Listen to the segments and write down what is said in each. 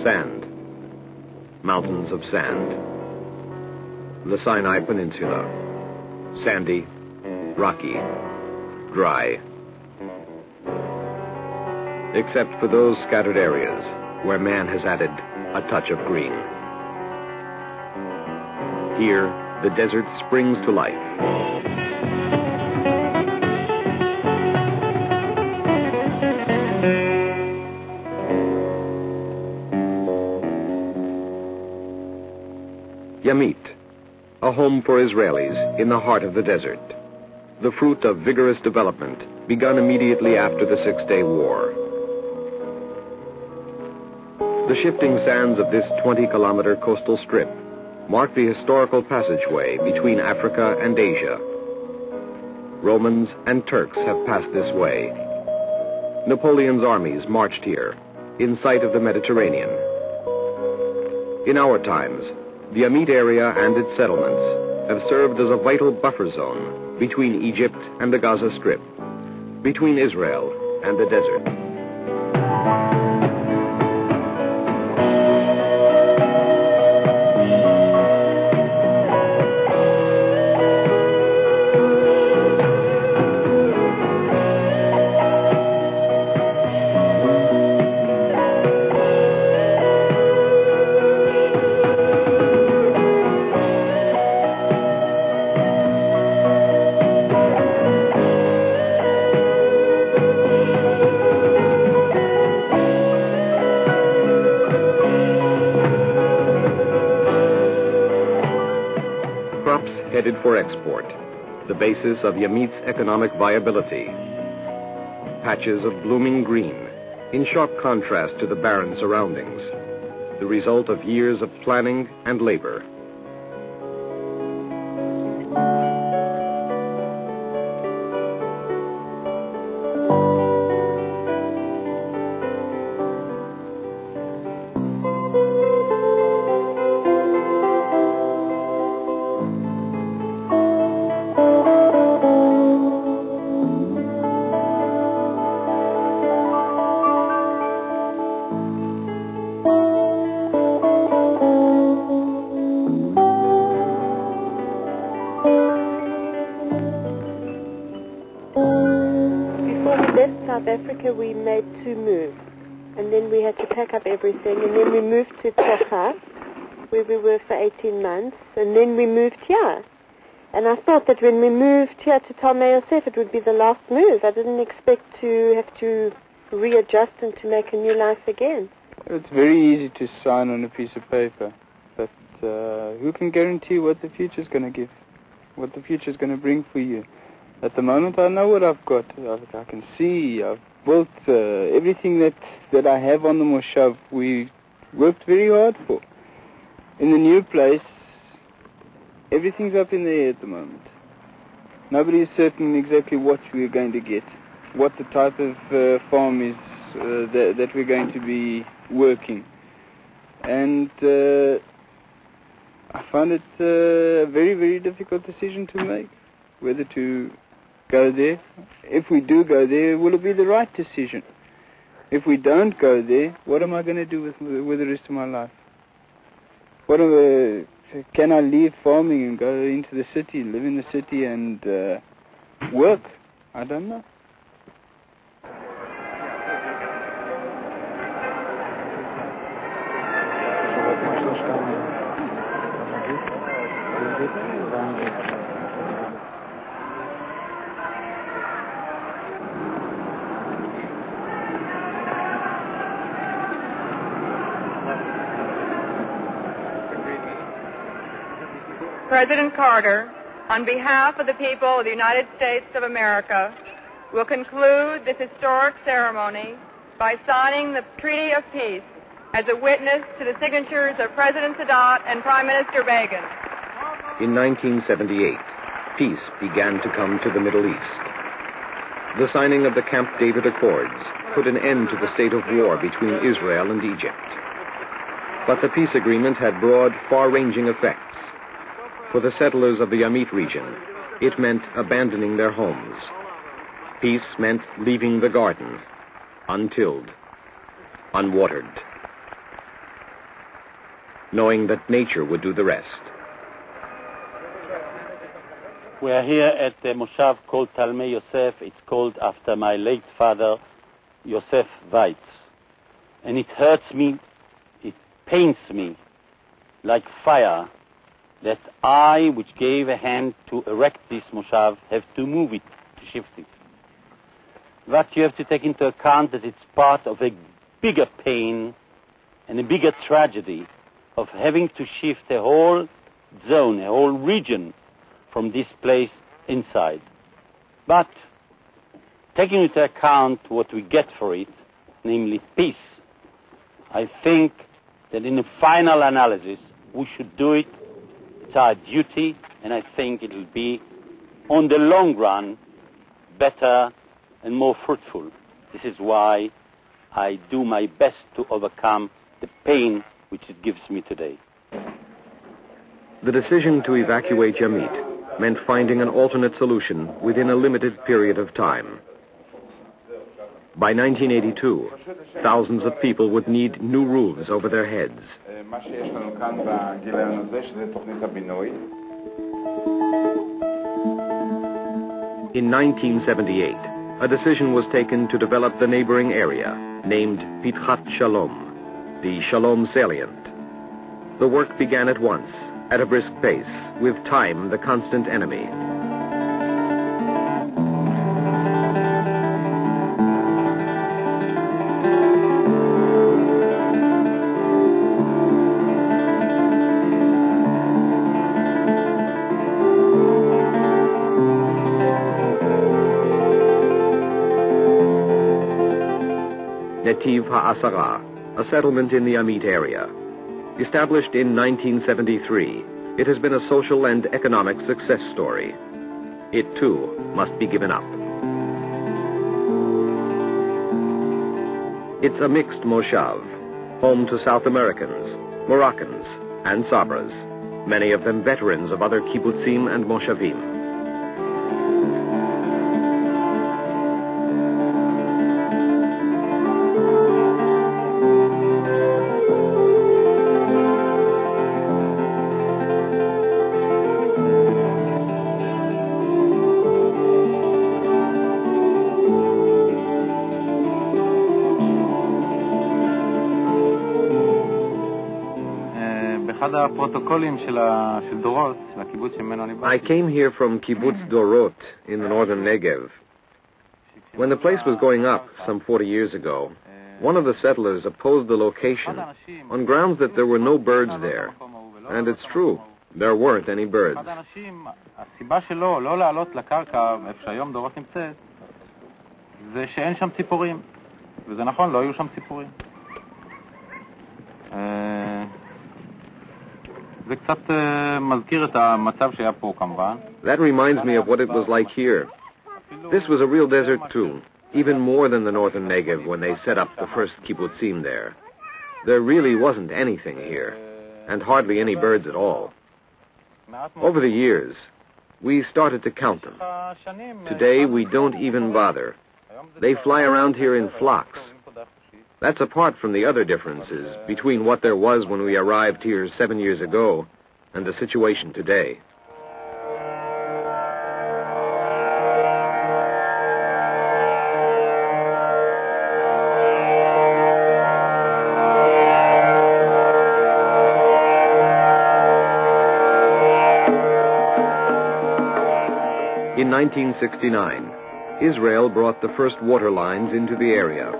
sand. Mountains of sand. The Sinai Peninsula. Sandy, rocky, dry. Except for those scattered areas where man has added a touch of green. Here, the desert springs to life. Yamit, a home for Israelis in the heart of the desert, the fruit of vigorous development begun immediately after the Six-Day War. The shifting sands of this 20-kilometer coastal strip mark the historical passageway between Africa and Asia. Romans and Turks have passed this way. Napoleon's armies marched here, in sight of the Mediterranean. In our times, the Yamit area and its settlements have served as a vital buffer zone between Egypt and the Gaza Strip, between Israel and the desert. Headed for export, the basis of Yamit's economic viability. Patches of blooming green, in sharp contrast to the barren surroundings, the result of years of planning and labor. Africa, we made 2 moves, and then we had to pack up everything, and then we moved to Tocha, where we were for 18 months, and then we moved here. And I thought that when we moved here to Talmei Yosef, it would be the last move. I didn't expect to have to readjust and to make a new life again. It's very easy to sign on a piece of paper, but who can guarantee what the future's going to give, what the future's going to bring for you? At the moment, I know what I've got. I can see. I've built everything that I have on the moshav. We worked very hard for. In the new place, everything's up in the air at the moment. Nobody is certain exactly what we're going to get, what the type of farm is that we're going to be working. And I find it a very, very difficult decision to make, whether to go there. If we do go there, will it be the right decision? If we don't go there, what am I going to do with the rest of my life? Can I leave farming and go into the city, live in the city and work? I don't know. President Carter, on behalf of the people of the United States of America, will conclude this historic ceremony by signing the Treaty of Peace as a witness to the signatures of President Sadat and Prime Minister Begin. In 1978, peace began to come to the Middle East. The signing of the Camp David Accords put an end to the state of war between Israel and Egypt. But the peace agreement had broad, far-ranging effects. For the settlers of the Yamit region, it meant abandoning their homes. Peace meant leaving the garden, untilled, unwatered. knowing that nature would do the rest. We are here at the moshav called Talmei Yosef. It's called after my late father, Yosef Weitz. And it hurts me, it pains me like fire that I, which gave a hand to erect this moshav, have to move it, to shift it. But you have to take into account that it's part of a bigger pain and a bigger tragedy of having to shift a whole zone, a whole region from this place inside. But taking into account what we get for it, namely peace, I think that in the final analysis we should do it. It's our duty, and I think it will be, on the long run, better and more fruitful. This is why I do my best to overcome the pain which it gives me today. The decision to evacuate Yamit meant finding an alternate solution within a limited period of time. By 1982, thousands of people would need new roofs over their heads. In 1978, a decision was taken to develop the neighboring area, named Pitchat Shalom, the Shalom salient. The work began at once, at a brisk pace, with time the constant enemy. Netiv HaAsara, a settlement in the Yamit area. Established in 1973, it has been a social and economic success story. It, too, must be given up. It's a mixed moshav, home to South Americans, Moroccans, and Sabras, many of them veterans of other kibbutzim and moshavim. I came here from Kibbutz Dorot in the northern Negev. When the place was going up some 40 years ago, one of the settlers opposed the location on grounds that there were no birds there. And it's true, there weren't any birds. That reminds me of what it was like here. This was a real desert too, even more than the northern Negev when they set up the first kibbutzim there. There really wasn't anything here, and hardly any birds at all. Over the years, we started to count them. Today, we don't even bother. They fly around here in flocks. That's apart from the other differences between what there was when we arrived here 7 years ago and the situation today. In 1969, Israel brought the first water lines into the area.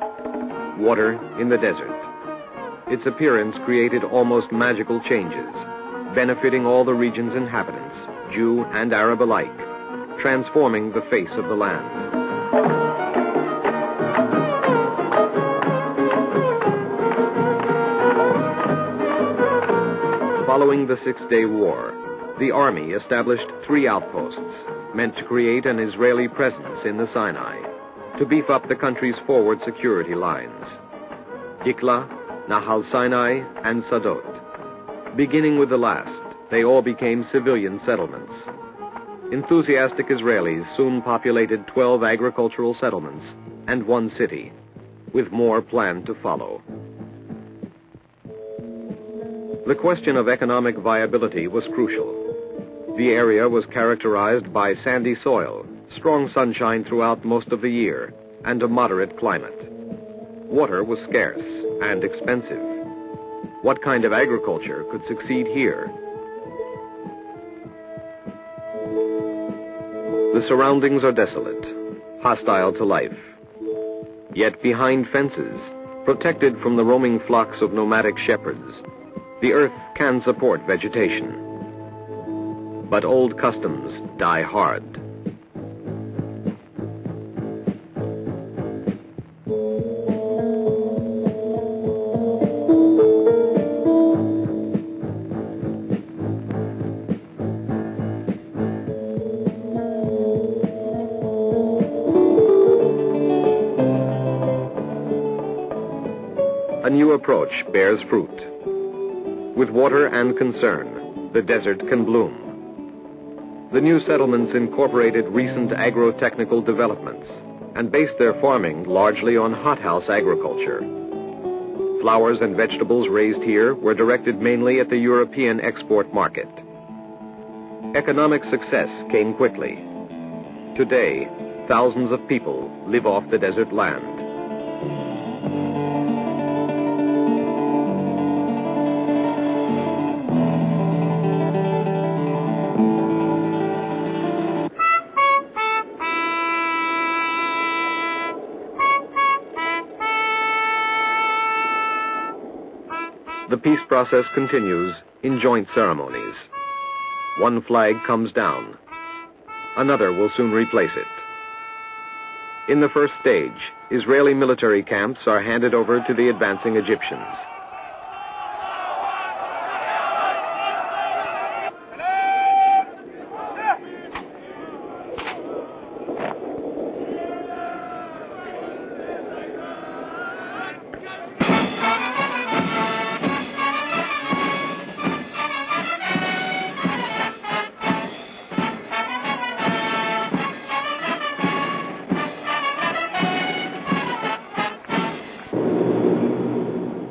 Water in the desert. Its appearance created almost magical changes, benefiting all the region's inhabitants, Jew and Arab alike, transforming the face of the land. Following the Six-Day War, the army established 3 outposts meant to create an Israeli presence in the Sinai, to beef up the country's forward security lines. Dikla, Nahal Sinai, and Sadot. Beginning with the last, they all became civilian settlements. Enthusiastic Israelis soon populated 12 agricultural settlements and 1 city, with more planned to follow. The question of economic viability was crucial. The area was characterized by sandy soil, strong sunshine throughout most of the year, and a moderate climate. Water was scarce and expensive. What kind of agriculture could succeed here? The surroundings are desolate, hostile to life. Yet behind fences, protected from the roaming flocks of nomadic shepherds, the earth can support vegetation. But old customs die hard. A new approach bears fruit. With water and concern, the desert can bloom. The new settlements incorporated recent agro-technical developments and based their farming largely on hothouse agriculture. Flowers and vegetables raised here were directed mainly at the European export market. Economic success came quickly. Today, thousands of people live off the desert land. The peace process continues in joint ceremonies. One flag comes down. Another will soon replace it. In the first stage, Israeli military camps are handed over to the advancing Egyptians.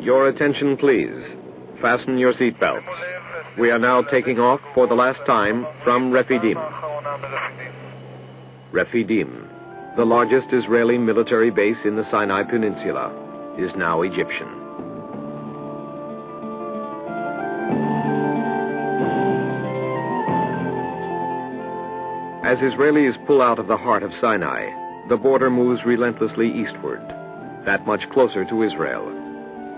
Your attention, please. Fasten your seatbelts. We are now taking off for the last time from Refidim. Refidim, the largest Israeli military base in the Sinai Peninsula, is now Egyptian. As Israelis pull out of the heart of Sinai, the border moves relentlessly eastward, that much closer to Israel,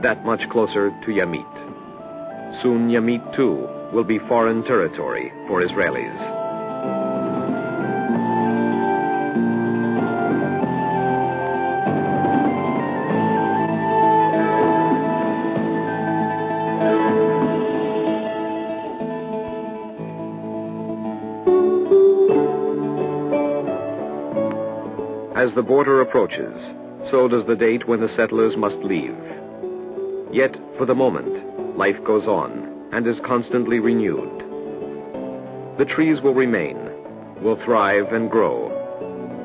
that much closer to Yamit. Soon Yamit, too, will be foreign territory for Israelis. As the border approaches, so does the date when the settlers must leave. Yet, for the moment, life goes on and is constantly renewed. The trees will remain, will thrive and grow,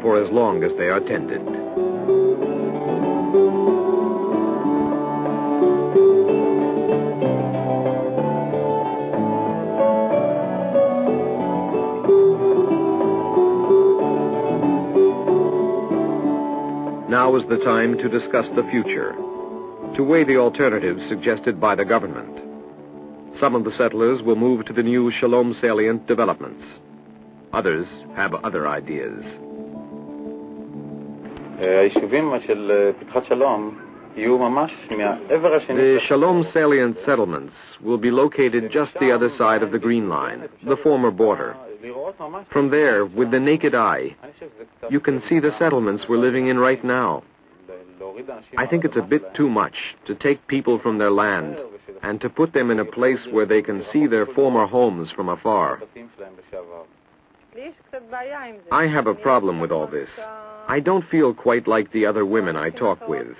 for as long as they are tended. Now is the time to discuss the future, to weigh the alternatives suggested by the government. Some of the settlers will move to the new Shalom salient developments. Others have other ideas. היישובים של פתחת שלום יהיו ממש מהעבר השני. The Shalom salient settlements will be located just the other side of the Green Line, the former border. From there, with the naked eye, you can see the settlements we're living in right now. I think it's a bit too much to take people from their land and to put them in a place where they can see their former homes from afar. I have a problem with all this. I don't feel quite like the other women I talk with.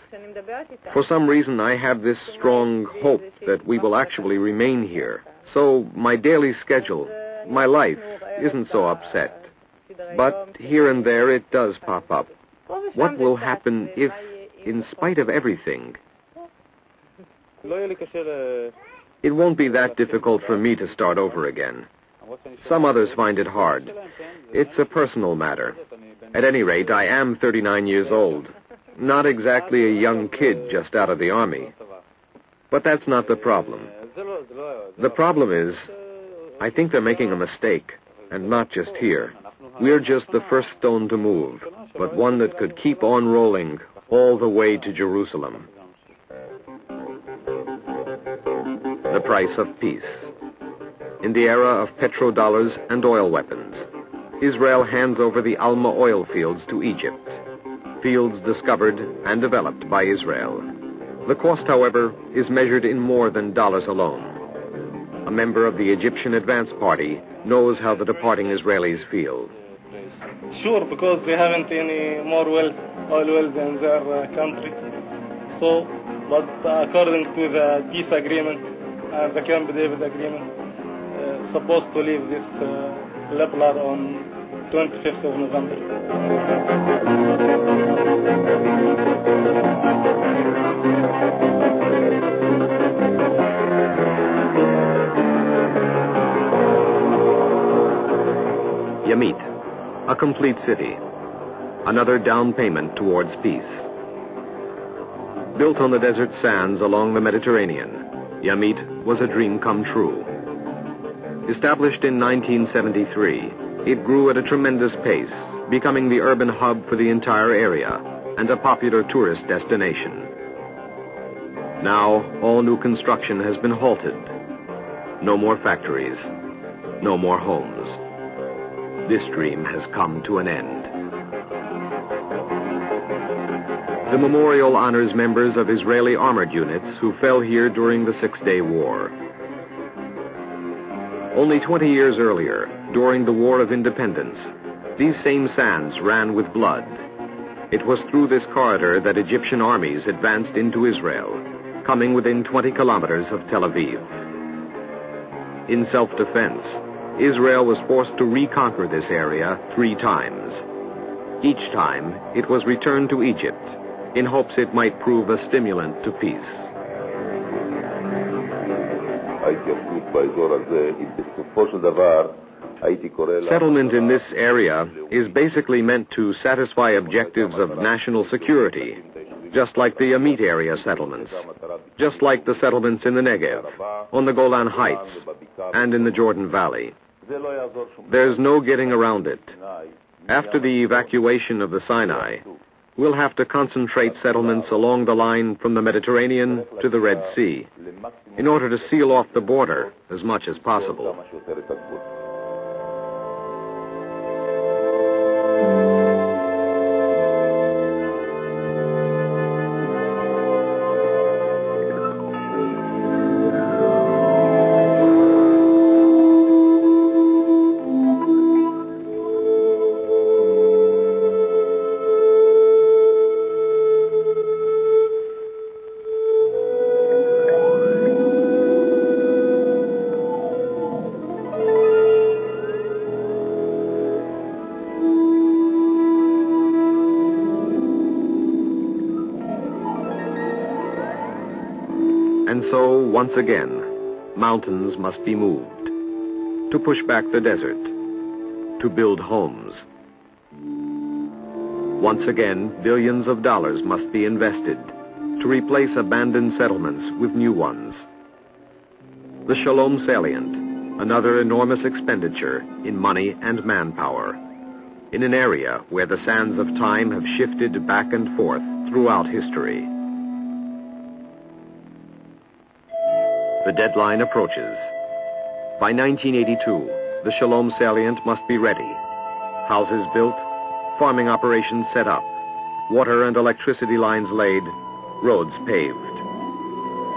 For some reason, I have this strong hope that we will actually remain here. So my daily schedule, my life, isn't so upset. But here and there it does pop up. What will happen if, in spite of everything, It won't be that difficult for me to start over again. Some others find it hard. It's a personal matter. At any rate, I am 39 years old. Not exactly a young kid just out of the army. But that's not the problem. The problem is, I think they're making a mistake, and not just here. We're just the first stone to move, but one that could keep on rolling all the way to Jerusalem. The price of peace. In the era of petrodollars and oil weapons, Israel hands over the Alma oil fields to Egypt, fields discovered and developed by Israel. The cost, however, is measured in more than dollars alone. A member of the Egyptian Advance Party knows how the departing Israelis feel. Sure, because they haven't any more oil wells in their country. So, but according to the peace agreement and the Camp David agreement, supposed to leave this Lebanon on 25th of November. Yamit, a complete city. Another down payment towards peace. Built on the desert sands along the Mediterranean, Yamit was a dream come true. Established in 1973, it grew at a tremendous pace, becoming the urban hub for the entire area and a popular tourist destination. Now, all new construction has been halted. No more factories, no more homes. This dream has come to an end. The memorial honors members of Israeli armored units who fell here during the Six-Day War. Only 20 years earlier, during the War of Independence, these same sands ran with blood. It was through this corridor that Egyptian armies advanced into Israel, coming within 20 kilometers of Tel Aviv. In self-defense, Israel was forced to reconquer this area 3 times. Each time, it was returned to Egypt in hopes it might prove a stimulant to peace. Settlement in this area is basically meant to satisfy objectives of national security, just like the Yamit area settlements, just like the settlements in the Negev, on the Golan Heights, and in the Jordan Valley. There's no getting around it. After the evacuation of the Sinai, we'll have to concentrate settlements along the line from the Mediterranean to the Red Sea in order to seal off the border as much as possible. And so, once again, mountains must be moved, to push back the desert, to build homes. Once again, billions of dollars must be invested to replace abandoned settlements with new ones. The Shalom salient, another enormous expenditure in money and manpower, in an area where the sands of time have shifted back and forth throughout history. The deadline approaches. By 1982, the Shalom salient must be ready. Houses built, farming operations set up, water and electricity lines laid, roads paved.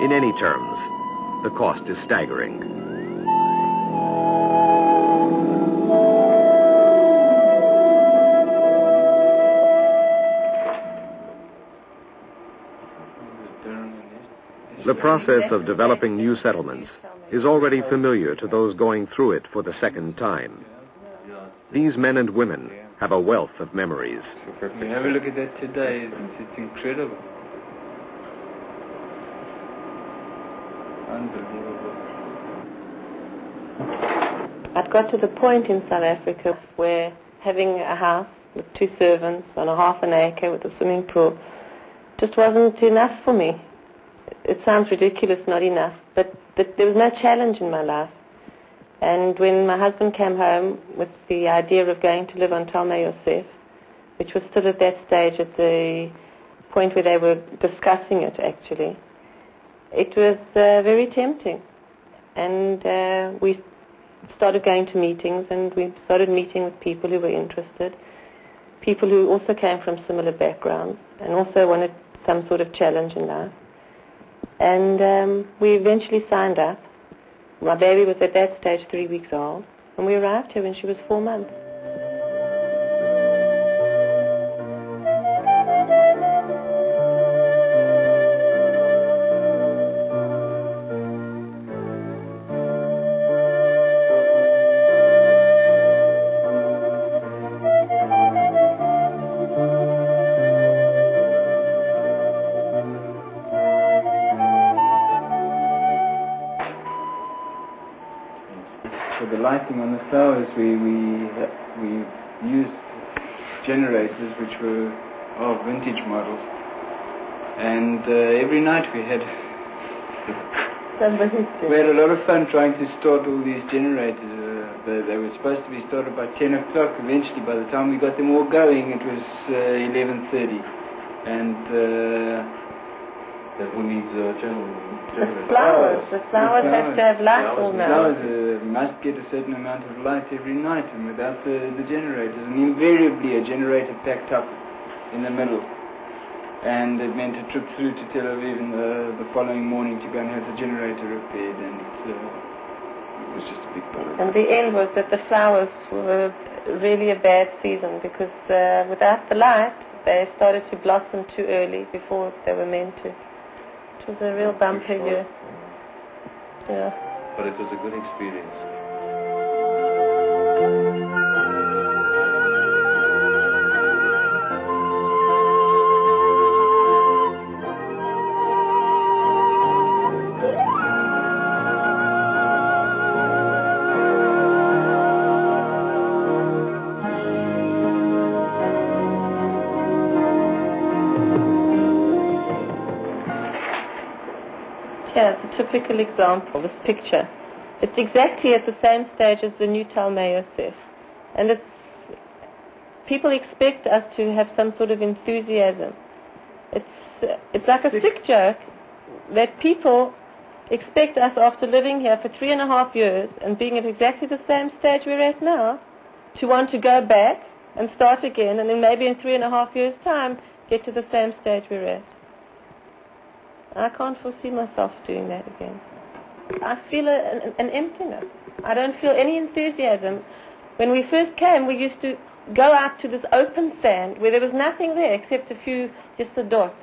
In any terms, the cost is staggering. The process of developing new settlements is already familiar to those going through it for the second time. These men and women have a wealth of memories. You have a look at that today, it's incredible. Unbelievable. I'd got to the point in South Africa where having a house with 2 servants on a half an acre with a swimming pool just wasn't enough for me. It sounds ridiculous, not enough, but there was no challenge in my life. And when my husband came home with the idea of going to live on Talmay Yosef, which was still at that stage at the point where they were discussing it actually, it was very tempting. And we started going to meetings, and we started meeting with people who were interested, people who also came from similar backgrounds and also wanted some sort of challenge in life. And we eventually signed up. My baby was at that stage 3 weeks old, and we arrived here when she was 4 months. Lighting on the flowers, we used generators which were vintage models, and every night we had a lot of fun trying to start all these generators. They were supposed to be started by 10 o'clock. Eventually, by the time we got them all going, it was 11:30, and who needs the flowers have to have light all night. Flowers must get a certain amount of light every night, and without the generators, and invariably a generator packed up in the middle, and it meant a trip through to Tel Aviv the following morning to go and have the generator repaired, and it was just a big problem. And the end was that the flowers were really a bad season, because without the light, they started to blossom too early before they were meant to. It was a real bumper year. Yeah. But it was a good experience. Yeah, it's a typical example, this picture. It's exactly at the same stage as the new Talmay Yosef. And people expect us to have some sort of enthusiasm. It's like a sick joke that people expect us, after living here for 3.5 years and being at exactly the same stage we're at now, to want to go back and start again, and then maybe in 3.5 years' time get to the same stage we're at. I can't foresee myself doing that again. I feel an emptiness. I don't feel any enthusiasm. When we first came, we used to go out to this open sand where there was nothing there except just a dot.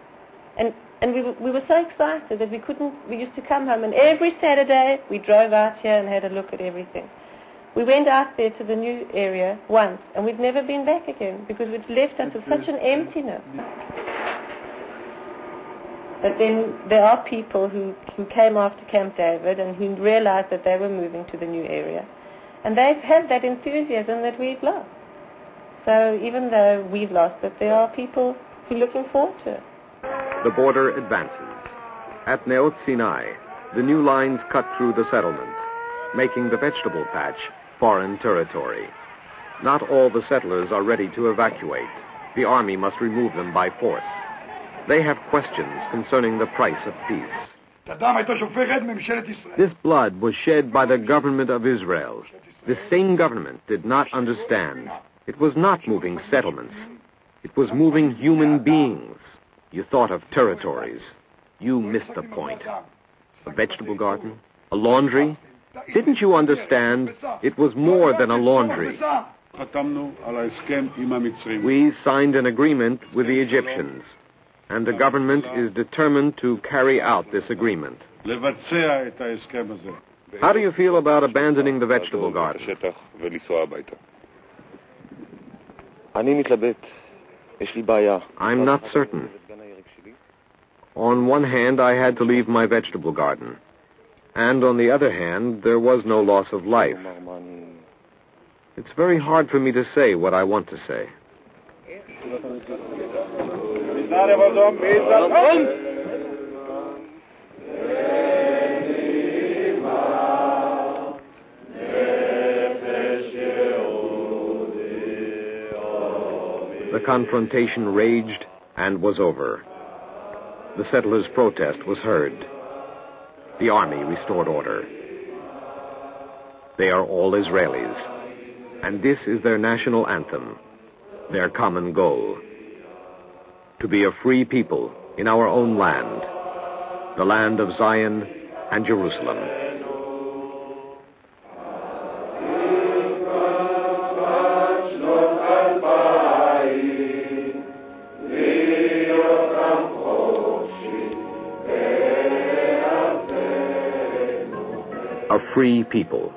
And we were so excited that we used to come home, and every Saturday we drove out here and had a look at everything. We went out there to the new area once, and we'd never been back again because we'd left us with such an emptiness. But then there are people who came after Camp David and who realized that they were moving to the new area. And they've had that enthusiasm that we've lost. So even though we've lost it, there are people who are looking forward to it. The border advances. At Mאות Sinai, the new lines cut through the settlement, making the vegetable patch foreign territory. Not all the settlers are ready to evacuate. The army must remove them by force. They have questions concerning the price of peace. This blood was shed by the government of Israel. The same government did not understand. It was not moving settlements. It was moving human beings. You thought of territories. You missed the point. A vegetable garden? A laundry? Didn't you understand? It was more than a laundry. We signed an agreement with the Egyptians, and the government is determined to carry out this agreement. How do you feel about abandoning the vegetable garden? I'm not certain. On one hand, I had to leave my vegetable garden. And on the other hand, there was no loss of life. It's very hard for me to say what I want to say. The confrontation raged and was over. The settlers' protest was heard. The army restored order. They are all Israelis, and this is their national anthem, their common goal: to be a free people in our own land, the land of Zion and Jerusalem. A free people,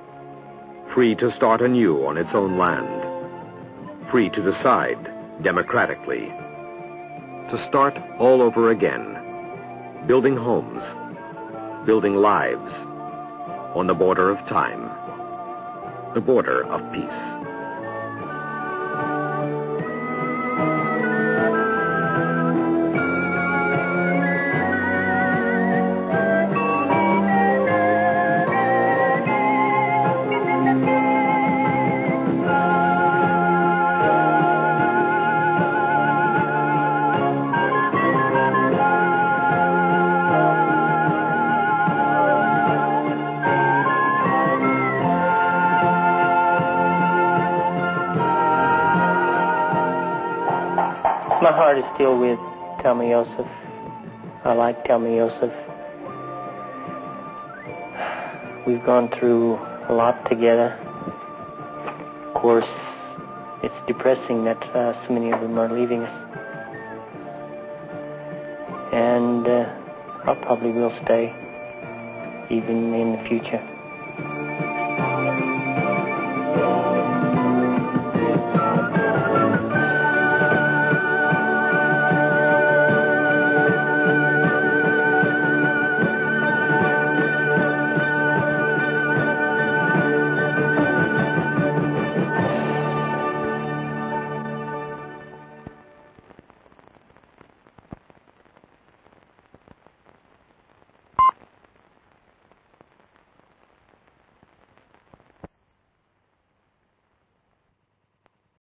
free to start anew on its own land, free to decide democratically, to start all over again, building homes, building lives on the border of time, the border of peace. My heart is still with Thelma Yosef. I like Thelma Yosef. We've gone through a lot together. Of course, it's depressing that so many of them are leaving us. And I probably will stay, even in the future.